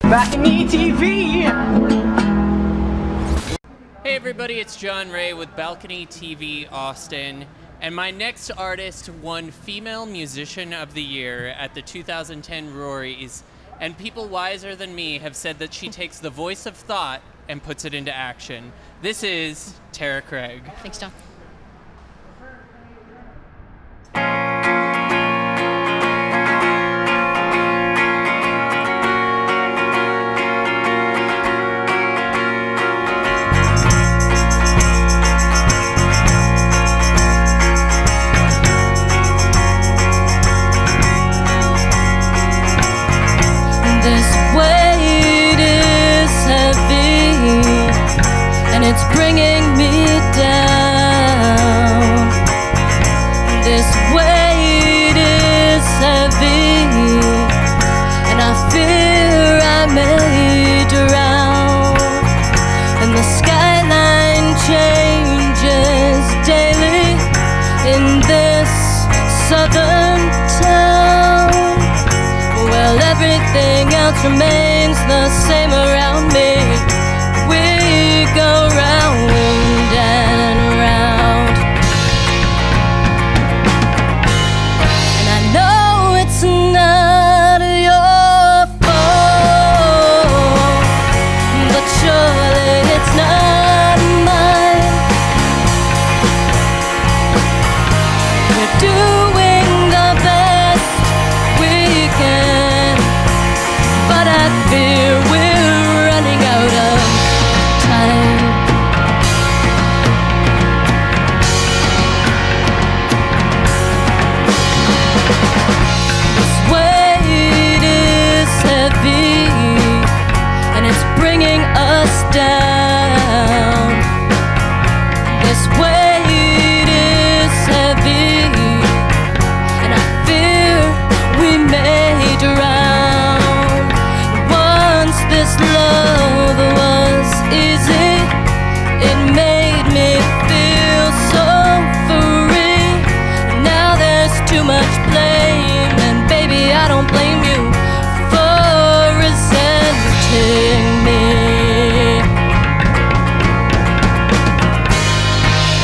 BalconyTV! Hey everybody, it's John Ray with BalconyTV Austin, and my next artist won Female Musician of the Year at the 2010 Rories, and people wiser than me have said that she takes the voice of thought and puts it into action. This is Tara Craig. Thanks, John. It's bringing me down. This weight is heavy, and I fear I may drown. And the skyline changes daily in this southern town. Well, everything else remains the same around me. We go round and round, and I know it's not your fault, but surely it's not mine. We're doing the best we can, but I fear we're running out of time. This weight is heavy, and it's bringing us down. This weight is heavy, and I fear we may drown. Once this love was easy, it made me feel so free. Now there's too much blame, and baby, I don't blame you for resenting me.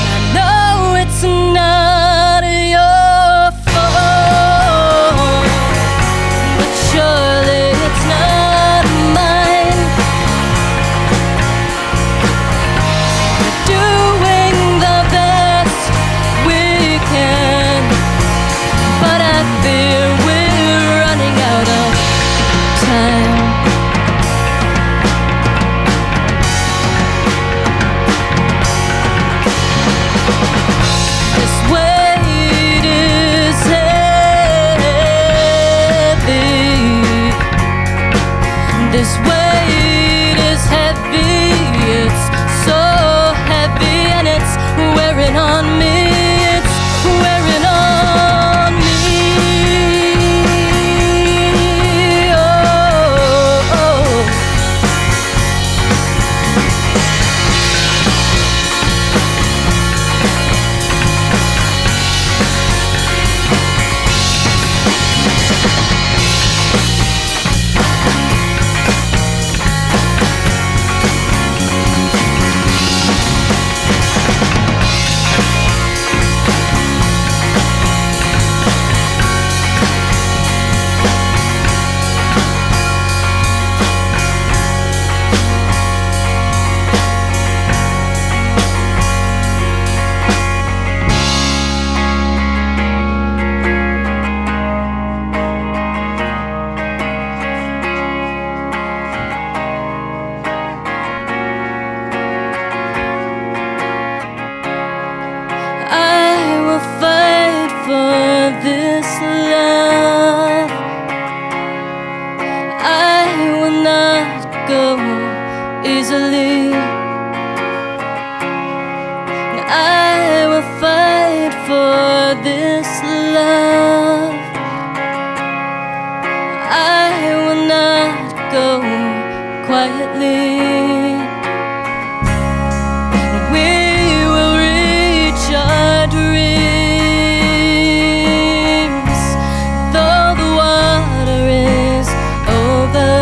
I know it's not your fault, but surely it's not mine. Doing the best we can, but I fear we're running out of time. This weight is heavy. This weight is heavy. It's so heavy, and it's wearing on me. It's wearing on me. Oh, oh. I will fight for this love. I will not go easily. I will fight for this love. I will not go quietly. We will reach our dreams, though the water is over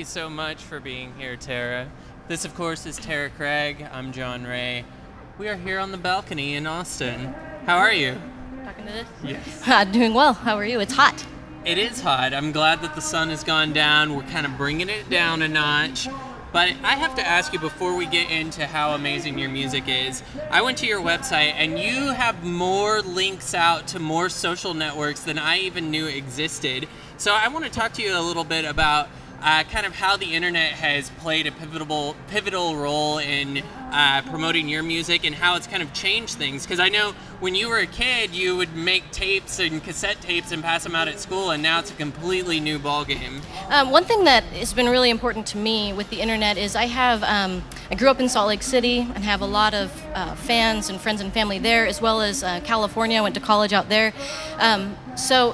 you so much for being here, Tara. This, of course, is Tara Craig. I'm John Ray. We are here on the balcony in Austin. How are you? Talking to this? Yes. Doing well. How are you? It's hot. It is hot. I'm glad that the sun has gone down. We're kind of bringing it down a notch. But I have to ask you before we get into how amazing your music is. I went to your website and you have more links out to more social networks than I even knew existed. So I want to talk to you a little bit about kind of how the internet has played a pivotal role in promoting your music and how it's kind of changed things. Because I know when you were a kid, you would make tapes and cassette tapes and pass them out at school, and now it's a completely new ballgame. One thing that has been really important to me with the internet is I grew up in Salt Lake City and have a lot of fans and friends and family there, as well as California. I went to college out there. So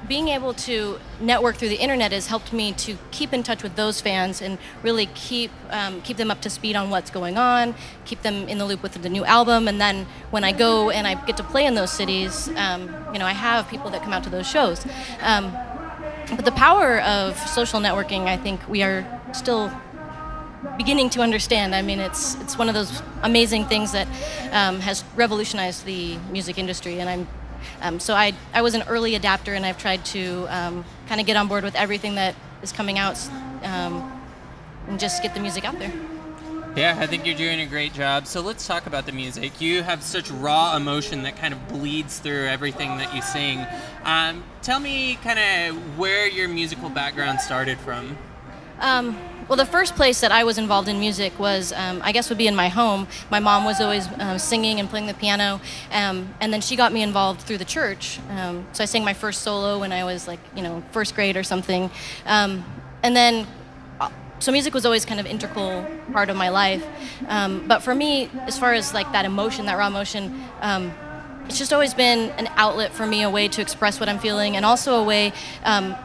being able to network through the internet has helped me to keep in touch with those fans and really keep them up to speed on what's going on, keep them in the loop with the new album, and then when I go and I get to play in those cities, I have people that come out to those shows. But the power of social networking, I think we are still beginning to understand. I mean, it's one of those amazing things that has revolutionized the music industry, and so I was an early adapter, and I've tried to kind of get on board with everything that is coming out and just get the music out there. Yeah, I think you're doing a great job. So let's talk about the music. You have such raw emotion that kind of bleeds through everything that you sing. Tell me kind of where your musical background started from. Well, the first place that I was involved in music was, I guess, would be in my home. My mom was always singing and playing the piano, and then she got me involved through the church. So I sang my first solo when I was first grade or something, and then so music was always kind of integral part of my life. But for me, as far as like that emotion, that raw emotion, it's just always been an outlet for me, a way to express what I'm feeling, and also a way,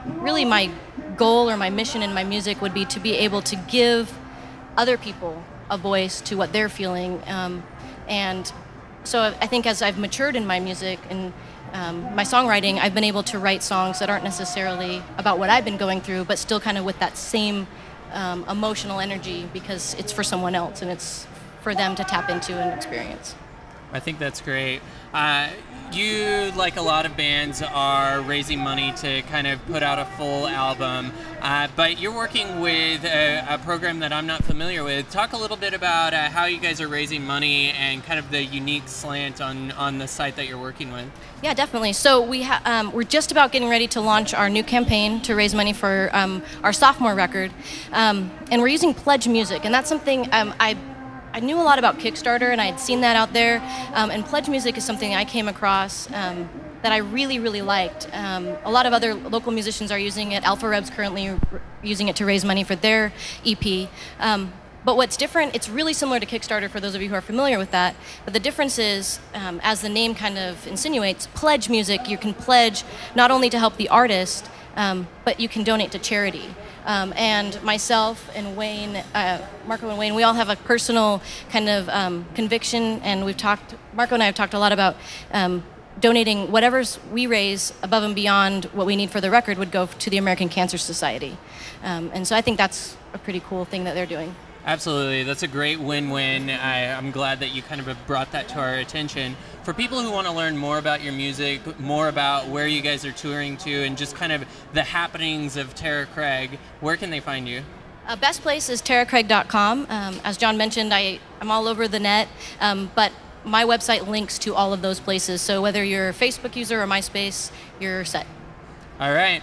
really my goal or my mission in my music would be to be able to give other people a voice to what they're feeling. And so I think as I've matured in my music and my songwriting, I've been able to write songs that aren't necessarily about what I've been going through, but still kind of with that same emotional energy, because it's for someone else and it's for them to tap into and experience. I think that's great. You, like a lot of bands, are raising money to kind of put out a full album, but you're working with a program that I'm not familiar with. Talk a little bit about how you guys are raising money and kind of the unique slant on the site that you're working with. Yeah, definitely. So we're just about getting ready to launch our new campaign to raise money for our sophomore record, and we're using Pledge Music, and that's something I knew a lot about Kickstarter, and I had seen that out there, and Pledge Music is something I came across that I really, really liked. A lot of other local musicians are using it. Alpha Reb's currently using it to raise money for their EP. But what's different, it's really similar to Kickstarter for those of you who are familiar with that, but the difference is, as the name kind of insinuates, Pledge Music, you can pledge not only to help the artist, but you can donate to charity. And myself and Wayne, Marco and Wayne, we all have a personal kind of conviction, and Marco and I have talked a lot about donating whatever we raise above and beyond what we need for the record would go to the American Cancer Society. And so I think that's a pretty cool thing that they're doing. Absolutely. That's a great win-win. I'm glad that you kind of have brought that to our attention. For people who want to learn more about your music, more about where you guys are touring to, and just kind of the happenings of Tara Craig, where can they find you? Best place is taracraig.com. As John mentioned, I'm all over the net, but my website links to all of those places. So whether you're a Facebook user or MySpace, you're set. All right.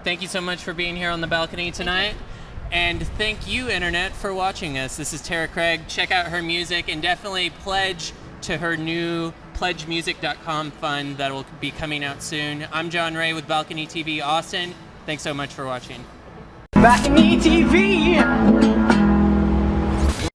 Thank you so much for being here on the balcony tonight. And thank you, Internet, for watching us. This is Tara Craig. Check out her music and definitely pledge to her new pledgemusic.com fund that will be coming out soon. I'm John Ray with Balcony TV Austin. Thanks so much for watching. BalconyTV.